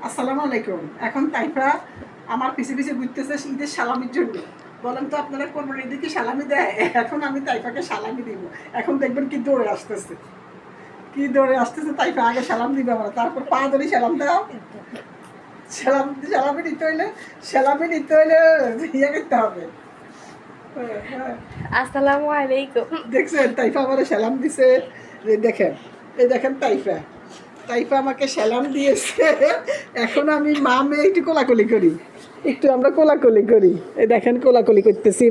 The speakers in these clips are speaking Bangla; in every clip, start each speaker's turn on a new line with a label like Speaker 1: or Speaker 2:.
Speaker 1: আসসালামু আলাইকুম। এখন তাইফা আমার পিছে পিছে ঘুরতেছে ঈদের সালামির জন্য। বলেন তো আপনারা কোরবানির ঈদে কি সালামি দেয়? এখন আমি তাইফাকে সালামি দিব। এখন দেখবেন কি দৌড়ে আসতেছে, কি দৌড়ে আসতেছে। তাইফা আগে সালাম দিবে আমরা, তারপর পা ধরে সালাম দাও। সালামি নিতে হইলে ইয়ে করতে হবে।
Speaker 2: আসসালামু আলাইকুম।
Speaker 1: দেখছেন তাইফা আমার সালাম দিছে। দেখেন, এই দেখেন তাইফা তাইফা আমাকে সালাম দিয়েছে। এখন আমি মা মেয়ে একটু কোলাকুলি করি, একটু আমরা কোলাকুলি করি। এই দেখেন কোলাকুলি করতেছি।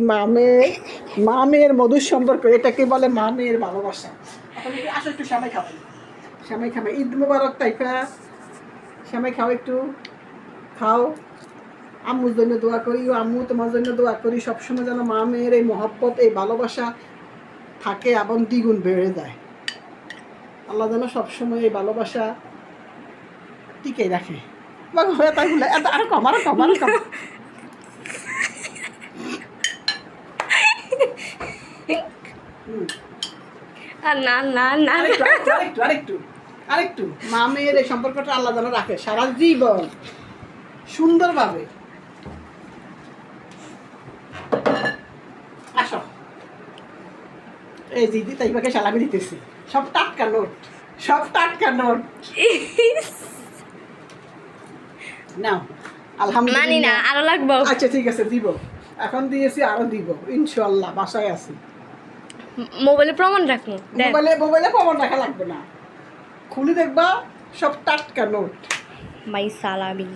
Speaker 1: মা মেয়ের মধুর সম্পর্ক, এটাকে বলে মা মেয়ের ভালোবাসা। এখন একটু আসো, একটু শ্যামাই খাবেন, শ্যামাই খাবে। ঈদ মুবারক তাইফা, শ্যামাই খাও, একটু খাও। আম্মুর জন্য দোয়া করি, ও আম্মু তোমার জন্য দোয়া করি। সবসময় যেন মা মেয়ের এই মহব্বত, এই ভালোবাসা থাকে এবং দ্বিগুণ বেড়ে যায়। আল্লাহ যেন সবসময় এই ভালোবাসা টিকে রাখে। হয়ে তাই বলে আরো কম, আরো কম, আরো কম।
Speaker 2: না না না
Speaker 1: আরেকটু মা মেয়ের এই সম্পর্কটা আল্লাহ যেন রাখে সারা জীবন সুন্দরভাবে। আসো, এই দিদি তাইবাকে সালামি দিতেছি। সব টাটকা নোট, সব টাটকা নোট। নাও,
Speaker 2: মানি না,
Speaker 1: আলহামদুলিল্লাহ।
Speaker 2: আরো লাগবো।
Speaker 1: আচ্ছা ঠিক আছে, দিব। এখন দিয়েছি, আরো দিব ইনশাআল্লাহ। বাসায় আছি,
Speaker 2: মোবাইলে প্রমাণ রাখবো।
Speaker 1: মোবাইলে প্রমাণ রাখা লাগবে না, খুলে দেখবা সব টাটকা নোট।
Speaker 2: মাই সালামি।